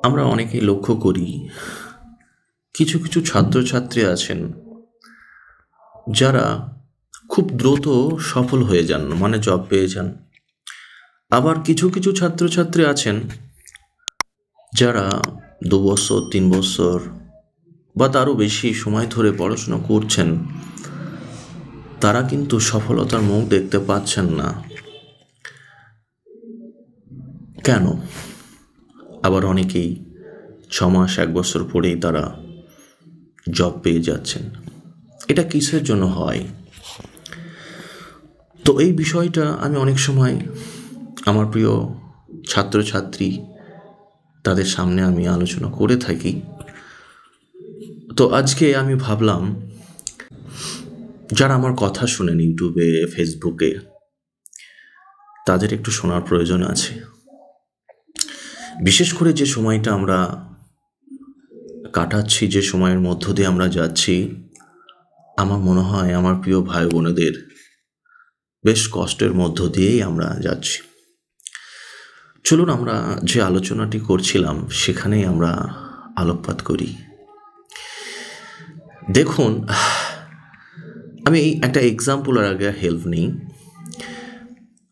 আমরা অনেকেই লক্ষ্য করি কিছু কিছু ছাত্রছাত্রী আছেন যারা খুব দ্রুত সফল হয়ে যান, মানে জব পেয়ে যান। আবার কিছু কিছু ছাত্রছাত্রী আছেন যারা 2 বছর 3 বছর বা তারও বেশি সময় ধরে পড়াশোনা করছেন, তারা কিন্তু সফলতার মুখ দেখতে পাচ্ছেন না। কেন? আবার অনেকেই 6 মাস 1 বছর পরেই তারা জব পেয়ে যাচ্ছেন। এটা কিসের জন্য হয়? তো এই বিষয়টা আমি অনেক সময় আমার প্রিয় ছাত্রছাত্রী তাদের সামনে আমি আলোচনা করে থাকি। তো আজকে আমি ভাবলাম, যারা আমার কথা শুনেন ইউটিউবে, ফেসবুকে, তাদের একটু শোনার প্রয়োজন আছে। বিশেষ করে যে সময়টা আমরা কাটাচ্ছি, যে সময়ের মধ্য দিয়ে আমরা যাচ্ছি, আমার মনে হয় আমার প্রিয় ভাই বোনেদের বেশ কষ্টের মধ্য দিয়েই আমরা যাচ্ছি। চলুন আমরা যে আলোচনাটি করছিলাম সেখানেই আমরা আলোকপাত করি। দেখুন, আমি একটা এক্সাম্পলের আগে হেল্প নিই।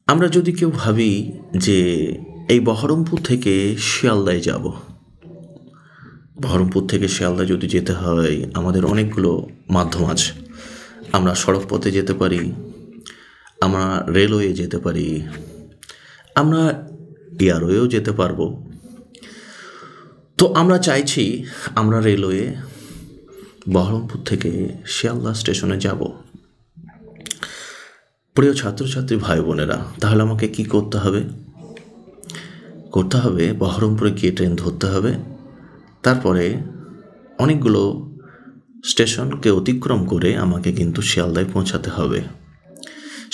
আমরা যদি কেউ ভাবি যে এই বহরমপুর থেকে শিয়ালদায় যাব, বহরমপুর থেকে শিয়ালদা যদি যেতে হয়, আমাদের অনেকগুলো মাধ্যম আছে। আমরা সড়ক পথে যেতে পারি, আমরা রেলওয়ে যেতে পারি, আমরা এয়ারওয়েও যেতে পারবো। তো আমরা চাইছি আমরা রেলওয়ে বহরমপুর থেকে শিয়ালদা স্টেশনে যাব। প্রিয় ছাত্রছাত্রী ভাই বোনেরা, তাহলে আমাকে কি করতে হবে? বহরমপুরে গিয়ে ট্রেন ধরতে হবে। তারপরে অনেকগুলো স্টেশনকে অতিক্রম করে আমাকে কিন্তু শিয়ালদায় পৌঁছাতে হবে।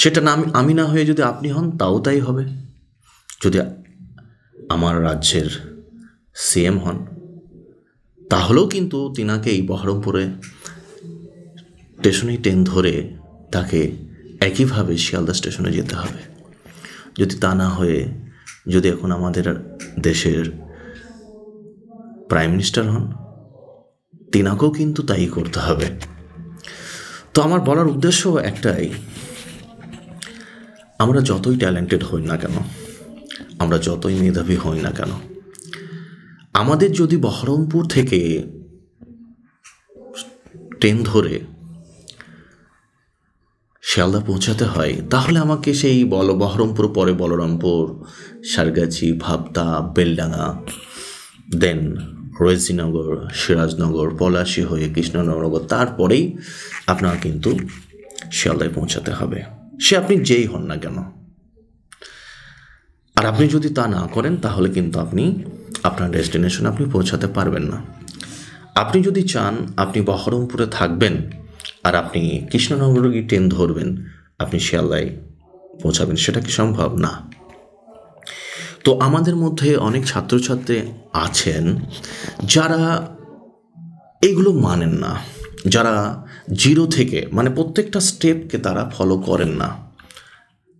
সেটা না আমি না হয়ে যদি আপনি হন, তাও তাই হবে। যদি আমার রাজ্যের সিএম হন, তাহলেও কিন্তু তিনাকেই বহরমপুরে স্টেশনেই ট্রেন ধরে তাকে একইভাবে শিয়ালদা স্টেশনে যেতে হবে। যদি তা না হয়ে যদি এখন আমাদের দেশের প্রাইম মিনিস্টার হন, তিনাকেও কিন্তু তাই করতে হবে। তো আমার বলার উদ্দেশ্য একটাই, আমরা যতই ট্যালেন্টেড হই না কেন, আমরা যতই মেধাবী হই না কেন, আমাদের যদি বহরমপুর থেকে ট্রেন ধরে শিয়ালদা পৌঁছাতে হয়, তাহলে আমাকে সেই বহরমপুর পরে বলরামপুর, সারগাছি, ভাবতা, বেলডাঙ্গা, দেন রয়েজিনগর, সিরাজনগর, পলাশী হয়ে কৃষ্ণনগর, তারপরেই আপনার কিন্তু শিয়ালদায় পৌঁছাতে হবে, সে আপনি যেই হন না কেন। আর আপনি যদি তা না করেন, তাহলে কিন্তু আপনি আপনার ডেস্টিনেশনে আপনি পৌঁছাতে পারবেন না। আপনি যদি চান আপনি বহরমপুরে থাকবেন আর আপনি কৃষ্ণনগরে গিয়ে ট্রেন ধরবেন, আপনি শিয়ালদায় পৌঁছাবেন, সেটা কি সম্ভব? না। তো আমাদের মধ্যে অনেক ছাত্রছাত্রী আছেন যারা এইগুলো মানেন না, যারা জিরো থেকে, মানে প্রত্যেকটা স্টেপকে তারা ফলো করেন না।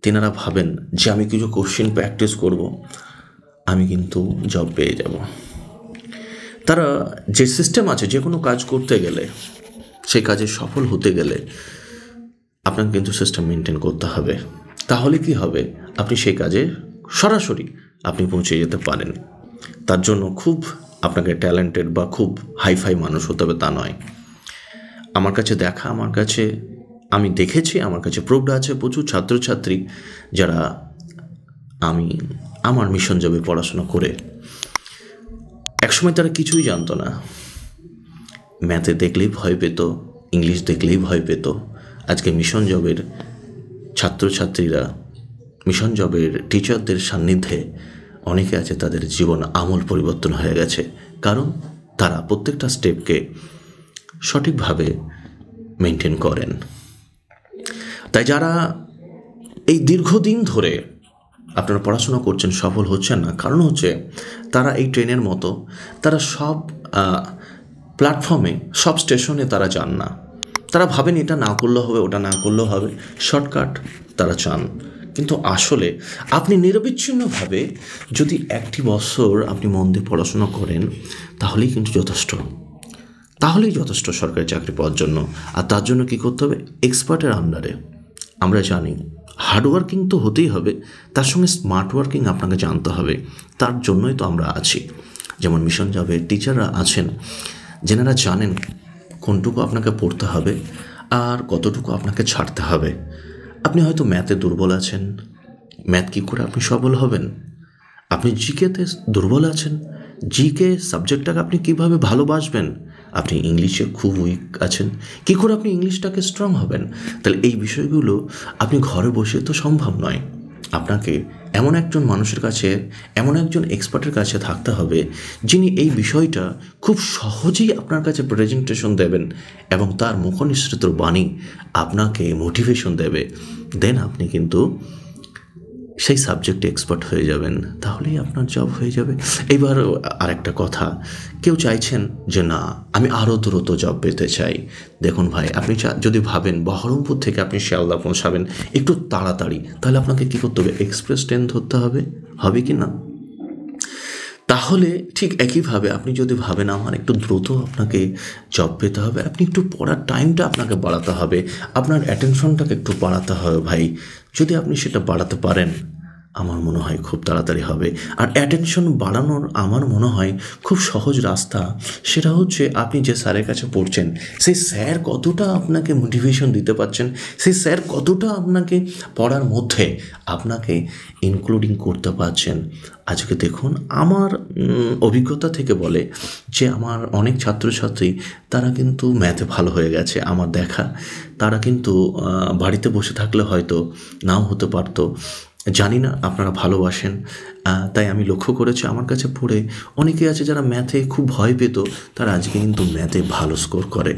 তেনারা ভাবেন যে আমি কিছু কোশ্চেন প্র্যাকটিস করব, আমি কিন্তু জব পেয়ে যাব। তারা যে সিস্টেম আছে, যে কোনো কাজ করতে গেলে, সেই কাজে সফল হতে গেলে আপনাকে কিন্তু সিস্টেম মেনটেন করতে হবে। তাহলে কি হবে, আপনি সেই কাজে সরাসরি আপনি পৌঁছে যেতে পারেন। তার জন্য খুব আপনাকে ট্যালেন্টেড বা খুব হাইফাই মানুষ হতে হবে তা নয়। আমার কাছে আমি দেখেছি, আমার কাছে প্রুফড আছে প্রচুর ছাত্রছাত্রী যারা আমার মিশন জবে পড়াশোনা করে একসময় তারা কিছুই জানতো না, ম্যাথে দেখলেই ভয় পেত, ইংলিশ দেখলেই ভয় পেত। আজকে মিশন জবের ছাত্রছাত্রীরা, মিশন জবের টিচারদের সান্নিধ্যে অনেকে আছে, তাদের জীবন আমূল পরিবর্তন হয়ে গেছে, কারণ তারা প্রত্যেকটা স্টেপকে সঠিকভাবে মেনটেন করেন। তাই যারা এই দীর্ঘদিন ধরে আপনারা পড়াশোনা করছেন, সফল হচ্ছেন না, কারণ হচ্ছে তারা এই ট্রেনের মতো তারা সব প্ল্যাটফর্মে, সব স্টেশনে তারা যান না। তারা ভাবেন এটা না করলেও হবে, ওটা না করলেও হবে, শর্টকাট তারা চান। কিন্তু আসলে আপনি নিরবিচ্ছিন্নভাবে যদি 1টি বছর আপনি মন দিয়ে পড়াশোনা করেন তাহলেই কিন্তু যথেষ্ট সরকারি চাকরি পাওয়ার জন্য। আর তার জন্য কী করতে হবে? এক্সপার্টের আন্ডারে। আমরা জানি হার্ডওয়ার্কিং তো হতেই হবে, তার সঙ্গে স্মার্ট ওয়ার্কিং আপনাকে জানতে হবে। তার জন্যই তো আমরা আছি। যেমন মিশন জবের টিচাররা আছেন, যেনারা জানেন কোনটুকু আপনাকে পড়তে হবে আর কতটুকু আপনাকে ছাড়তে হবে। আপনি হয়তো ম্যাথে দুর্বল আছেন, ম্যাথ কী করে আপনি সফল হবেন? আপনি জিকেতে দুর্বল আছেন, জিকে সাবজেক্টটাকে আপনি কীভাবে ভালোবাসবেন? আপনি ইংলিশে খুব উইক আছেন, কী করে আপনি ইংলিশটাকে স্ট্রং হবেন? তাহলে এই বিষয়গুলো আপনি ঘরে বসে তো সম্ভব নয়। আপনাকে এমন একজন মানুষের কাছে, এমন একজন এক্সপার্টের কাছে থাকতে হবে যিনি এই বিষয়টা খুব সহজেই আপনার কাছে প্রেজেন্টেশন দেবেন এবং তার মুখনিসৃত বাণী আপনাকে মোটিভেশন দেবে। দেন আপনি কিন্তু সেই সাবজেক্টে এক্সপার্ট হয়ে যাবেন, তাহলেই আপনার জব হয়ে যাবে। এবার আরেকটা কথা, কেউ চাইছেন যে না আমি আরও দ্রুত জব পেতে চাই। দেখুন ভাই, আপনি যদি ভাবেন বহরমপুর থেকে আপনি শিয়ালদা পৌঁছাবেন একটু তাড়াতাড়ি, তাহলে আপনাকে কী করতে হবে? এক্সপ্রেস ট্রেন ধরতে হবে কি না? তাহলে ঠিক একইভাবে আপনি যদি ভাবেন আমার একটু দ্রুত আপনাকে জব পেতে হবে, আপনি একটু পড়ার টাইমটা আপনাকে বাড়াতে হবে, আপনার অ্যাটেনশনটাকে একটু বাড়াতে হবে ভাই। যদি আপনি সেটা বাড়াতে পারেন, আমার মনে হয় খুব তাড়াতাড়ি হবে। আর অ্যাটেনশন বাড়ানোর আমার মনে হয় খুব সহজ রাস্তা, সেটা হচ্ছে আপনি যে স্যারের কাছে পড়ছেন সেই স্যার কতটা আপনাকে মোটিভেশন দিতে পারছেন, সেই স্যার কতটা আপনাকে পড়ার মধ্যে আপনাকে ইনক্লুডিং করতে পারছেন। আজকে দেখুন, আমার অভিজ্ঞতা থেকে বলে যে আমার অনেক ছাত্রছাত্রী তারা কিন্তু ম্যাথে ভালো হয়ে গেছে। আমার দেখা, তারা কিন্তু বাড়িতে বসে থাকলে হয়তো নাও হতে পারতো। জানি না আপনারা ভালোবাসেন, তাই আমি লক্ষ্য করেছি আমার কাছে পড়ে অনেকে আছে যারা ম্যাথে খুব ভয় পেত, তারা আজকে কিন্তু ম্যাথে ভালো স্কোর করে।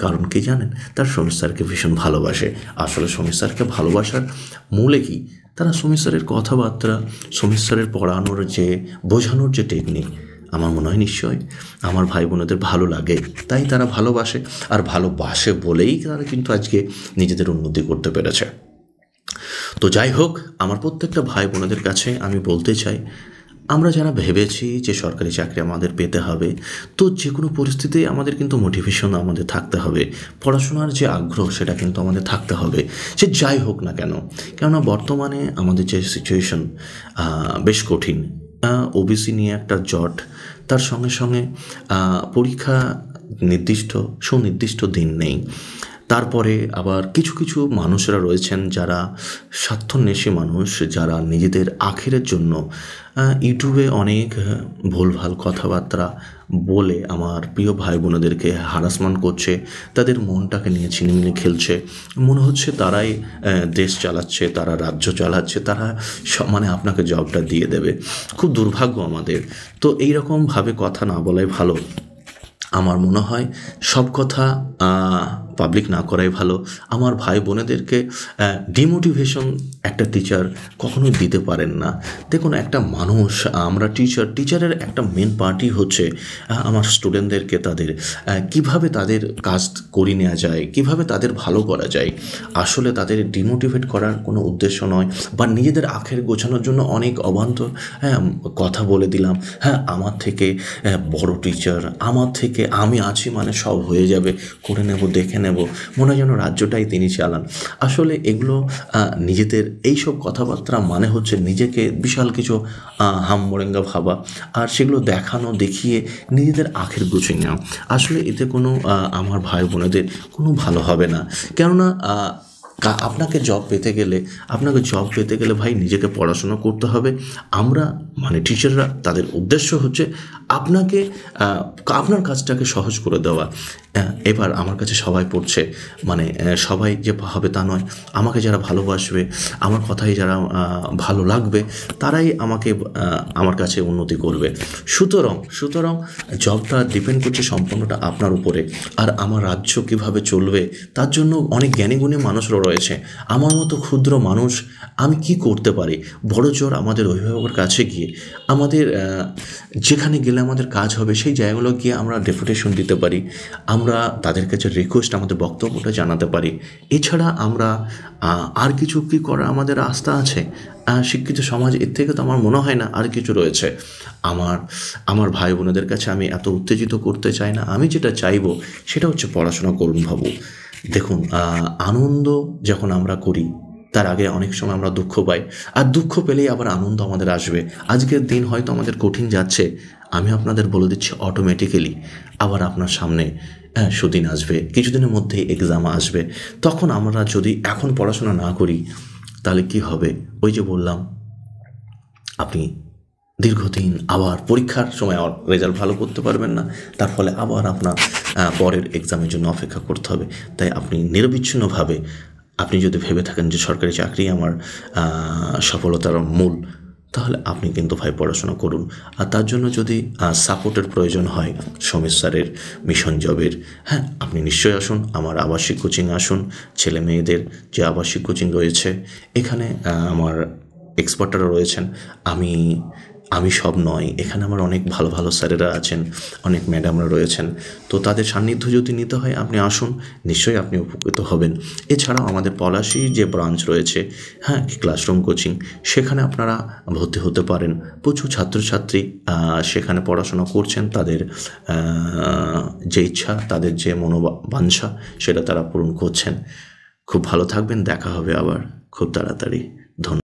কারণ কি জানেন? তার সমীর স্যারকে ভীষণ ভালোবাসে। আসলে সমীর স্যারকে ভালোবাসার মূলে কি? তারা সমীর স্যারের কথাবার্তা, সমীর স্যারের পড়ানোর যে বোঝানোর যে টেকনিক, আমার মনে হয় নিশ্চয়ই আমার ভাই বোনেদের ভালো লাগে, তাই তারা ভালোবাসে। আর ভালোবাসে বলেই তারা কিন্তু আজকে নিজেদের উন্নতি করতে পেরেছে। তো যাই হোক, আমার প্রত্যেকটা ভাই বোনেদের কাছে আমি বলতে চাই, আমরা যারা ভেবেছি যে সরকারি চাকরি আমাদের পেতে হবে, তো যে কোনো পরিস্থিতিতে আমাদের কিন্তু মোটিভেশন আমাদের থাকতে হবে, পড়াশোনার যে আগ্রহ সেটা কিন্তু আমাদের থাকতে হবে, সে যাই হোক না কেন। কেননা বর্তমানে আমাদের যে সিচুয়েশন বেশ কঠিন, ওবিসি নিয়ে একটা জট, তার সঙ্গে সঙ্গে পরীক্ষা সুনির্দিষ্ট দিন নেই। তারপরে আবার কিছু কিছু মানুষরা রয়েছেন যারা স্বার্থন্বেষী মানুষ, যারা নিজেদের আখেরের জন্য ইউটিউবে অনেক ভুলভাল কথাবার্তা বলে আমার প্রিয় ভাই বোনেদেরকে হারাসমেন্ট করছে, তাদের মনটাকে নিয়ে ছিনিমিনি খেলছে। মনে হচ্ছে তারাই দেশ চালাচ্ছে, তারা রাজ্য চালাচ্ছে, তারা মানে আপনাকে জবটা দিয়ে দেবে। খুব দুর্ভাগ্য আমাদের। তো এইরকমভাবে কথা না বলাই ভালো। আমার মনে হয় সব কথা পাবলিক না করাই ভালো। আমার ভাই বোনেদেরকে ডিমোটিভেশন একটা টিচার কখনোই দিতে পারেন না। দেখুন, একটা মানুষ, আমরা টিচারের একটা মেন পার্টই হচ্ছে আমার স্টুডেন্টদেরকে তাদের কিভাবে তাদের কাজ করিয়ে নেওয়া যায়, কিভাবে তাদের ভালো করা যায়। আসলে তাদের ডিমোটিভেট করার কোনো উদ্দেশ্য নয়, বা নিজেদের আখের গোছানোর জন্য অনেক অবান্তর কথা বলে দিলাম, আমার থেকে বড় টিচার, আমার থেকে আমি আছি মানে সব হয়ে যাবে, করে নেব, দেখে নেব, মনে হয় যেন রাজ্যটাই তিনি চালান। আসলে এগুলো নিজেদের এইসব কথাবার্তা মানে হচ্ছে নিজেকে বিশাল কিছু হামমোরেঙ্গা ভাবা, আর সেগুলো দেখিয়ে নিজেদের আখের গুছিয়ে নেওয়া। আসলে এতে কোনো আমার ভাই বোনেদের কোনো ভালো হবে না। কেননা আপনাকে জব পেতে গেলে ভাই নিজেকে পড়াশোনা করতে হবে। আমরা মানে টিচাররা, তাদের উদ্দেশ্য হচ্ছে আপনাকে আপনার কাজটাকে সহজ করে দেওয়া। এবার আমার কাছে সবাই পড়ছে, মানে সবাই যে হবে তা নয়। আমাকে যারা ভালোবাসবে, আমার কথাই যারা ভালো লাগবে, তারাই আমার কাছে উন্নতি করবে। সুতরাং জবটা ডিপেন্ড করছে সম্পূর্ণটা আপনার উপরে। আর আমার রাজ্য কীভাবে চলবে তার জন্য অনেক জ্ঞানীগুণী মানুষরা রয়েছে। আমার মতো ক্ষুদ্র মানুষ, আমি কি করতে পারি? বড় জোর আমাদের অভিভাবকের কাছে গিয়ে, আমাদের যেখানে গেলে আমাদের কাজ হবে সেই জায়গাগুলো গিয়ে আমরা ডেপুটেশন দিতে পারি। আমরা আমরা তাদের কাছে রিকোয়েস্ট আমাদের বক্তব্যটা জানাতে পারি। এছাড়া আমরা আর কিছু কি করার আমাদের আস্থা আছে? শিক্ষিত সমাজ, এর থেকে তো আমার মনে হয় না আর কিছু রয়েছে। আমার ভাই বোনেদের কাছে আমি এত উত্তেজিত করতে চাই না। আমি যেটা চাইবো সেটা হচ্ছে পড়াশোনা করুন বাবু। দেখুন, আনন্দ যখন আমরা করি তার আগে অনেক সময় আমরা দুঃখ পাই, আর দুঃখ পেলেই আবার আনন্দ আমাদের আসবে। আজকের দিন হয়তো আমাদের কঠিন যাচ্ছে, আমি আপনাদের বলে দিচ্ছি অটোমেটিক্যালি আবার আপনার সামনে সুদিন আসবে, কিছুদিনের মধ্যেই এক্সাম আসবে। তখন আমরা যদি এখন পড়াশোনা না করি তাহলে কি হবে? ওই যে বললাম, আপনি দীর্ঘদিন আবার পরীক্ষার সময় রেজাল্ট ভালো করতে পারবেন না, তার ফলে আবার আপনার পরের এক্সামের জন্য অপেক্ষা করতে হবে। তাই আপনি নিরবিচ্ছিন্নভাবে আপনি যদি ভেবে থাকেন যে সরকারি চাকরি আমার সফলতার মূল, তাহলে আপনি কিন্তু ভাই পড়াশোনা করুন। আর তার জন্য যদি সাপোর্টের প্রয়োজন হয় সমীর স্যারের মিশন জবের, হ্যাঁ, আপনি নিশ্চয়ই আসুন, আমার আবাসিক কোচিং আসুন। ছেলে মেয়েদের যে আবাসিক কোচিং রয়েছে, এখানে আমার এক্সপার্টরা রয়েছেন। আমি সব নয়, এখানে আমার অনেক ভালো ভালো স্যারেরা আছেন, অনেক ম্যাডামরা রয়েছেন। তো তাদের সান্নিধ্য যদি নিতে হয় আপনি আসুন, নিশ্চয়ই আপনি উপকৃত হবেন। এছাড়াও আমাদের পলাশী যে ব্রাঞ্চ রয়েছে, হ্যাঁ, ক্লাসরুম কোচিং, সেখানে আপনারা ভর্তি হতে পারেন। প্রচুর ছাত্রছাত্রী সেখানে পড়াশোনা করছেন, তাদের যে ইচ্ছা, তাদের যে মনোবাঞ্ছা, সেটা তারা পূরণ করছেন। খুব ভালো থাকবেন, দেখা হবে আবার খুব তাড়াতাড়ি। ধন্যবাদ।